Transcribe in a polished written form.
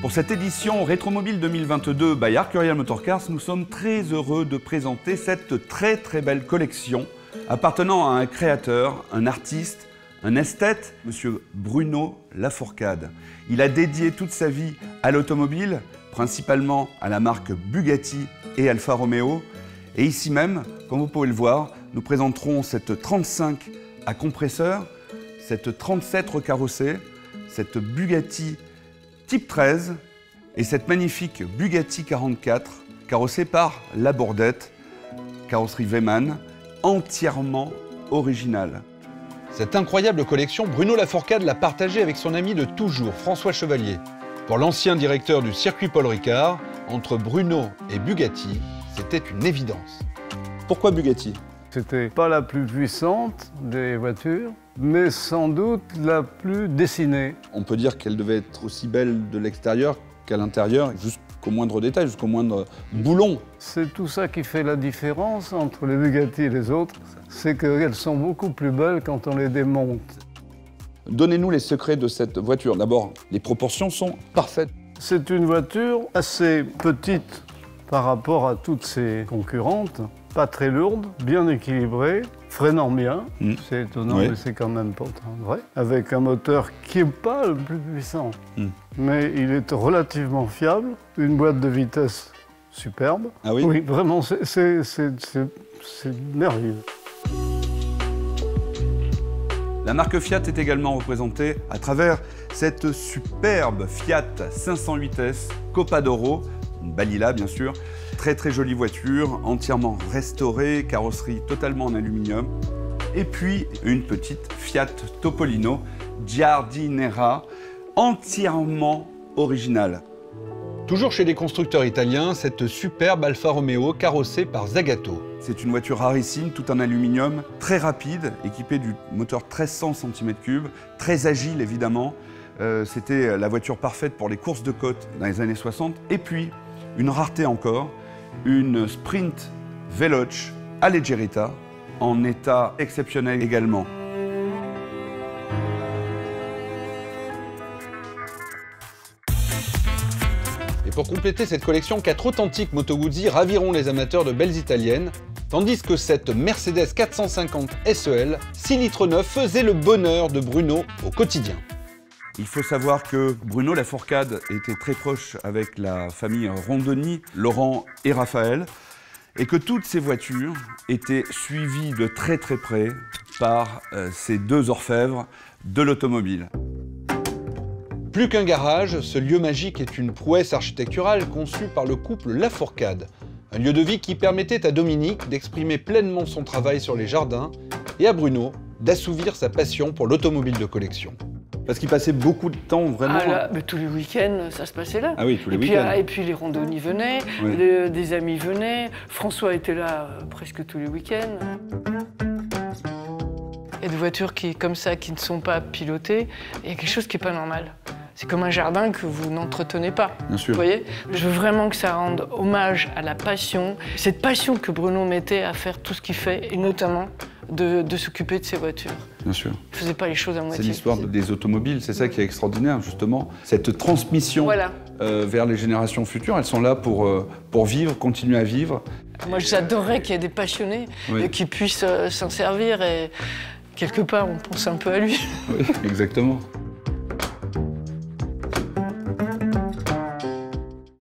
Pour cette édition Rétromobile 2022 by Arcurial Motorcars, nous sommes très heureux de présenter cette très belle collection appartenant à un créateur, un artiste, un esthète, Monsieur Bruno Lafourcade. Il a dédié toute sa vie à l'automobile, principalement à la marque Bugatti et Alfa Romeo. Et ici même, comme vous pouvez le voir, nous présenterons cette 35 à compresseur, cette 37 recarrossée, cette Bugatti Type 13 et cette magnifique Bugatti 44 carrossée par La Bourdette, carrosserie Weimann, entièrement originale. Cette incroyable collection, Bruno Lafourcade l'a partagée avec son ami de toujours, François Chevalier. Pour l'ancien directeur du circuit Paul Ricard, entre Bruno et Bugatti, c'était une évidence. Pourquoi Bugatti? C'était pas la plus puissante des voitures, mais sans doute la plus dessinée. On peut dire qu'elle devait être aussi belle de l'extérieur qu'à l'intérieur, jusqu'au moindre détail, jusqu'au moindre boulon. C'est tout ça qui fait la différence entre les Bugatti et les autres, c'est qu'elles sont beaucoup plus belles quand on les démonte. Donnez-nous les secrets de cette voiture. D'abord, les proportions sont parfaites. C'est une voiture assez petite par rapport à toutes ses concurrentes, pas très lourde, bien équilibrée, freinant bien, c'est étonnant, oui. Mais c'est quand même pas vrai, avec un moteur qui n'est pas le plus puissant, mais il est relativement fiable, une boîte de vitesse superbe. Ah oui? Oui, vraiment, c'est merveilleux. La marque Fiat est également représentée à travers cette superbe Fiat 508S Copa d'Oro, une Balilla bien sûr. Très jolie voiture, entièrement restaurée, carrosserie totalement en aluminium. Et puis une petite Fiat Topolino Giardinera, entièrement originale. Toujours chez les constructeurs italiens, cette superbe Alfa Romeo carrossée par Zagato. C'est une voiture rarissime, tout en aluminium, très rapide, équipée du moteur 1300 cm3, très agile évidemment. C'était la voiture parfaite pour les courses de côte dans les années 60. Et puis, une rareté encore, une Sprint Veloce Alleggerita, en état exceptionnel également. Et pour compléter cette collection, 4 authentiques Moto Guzzi raviront les amateurs de belles italiennes, tandis que cette Mercedes 450 SEL 6 litres 9 faisait le bonheur de Bruno au quotidien. Il faut savoir que Bruno Lafourcade était très proche avec la famille Rondoni, Laurent et Raphaël, et que toutes ces voitures étaient suivies de très près par ces deux orfèvres de l'automobile. Plus qu'un garage, ce lieu magique est une prouesse architecturale conçue par le couple Lafourcade. Un lieu de vie qui permettait à Dominique d'exprimer pleinement son travail sur les jardins et à Bruno d'assouvir sa passion pour l'automobile de collection. Parce qu'il passait beaucoup de temps vraiment... Ah là, mais tous les week-ends, ça se passait là. Ah oui, tous les week-ends. Et puis les randonnées venaient, oui. Des amis venaient, François était là presque tous les week-ends. Il y a des voitures comme ça qui ne sont pas pilotées, il y a quelque chose qui n'est pas normal. C'est comme un jardin que vous n'entretenez pas. Bien sûr. Vous voyez? Je veux vraiment que ça rende hommage à la passion, cette passion que Bruno mettait à faire tout ce qu'il fait, et notamment de s'occuper de ses voitures. Bien sûr. Il ne faisait pas les choses à moitié. C'est l'histoire des automobiles, c'est ça qui est extraordinaire, justement. Cette transmission voilà. Vers les générations futures, elles sont là pour vivre, continuer à vivre. Moi, j'adorerais qu'il y ait des passionnés qui puissent s'en servir et quelque part, on pense un peu à lui. Oui, exactement.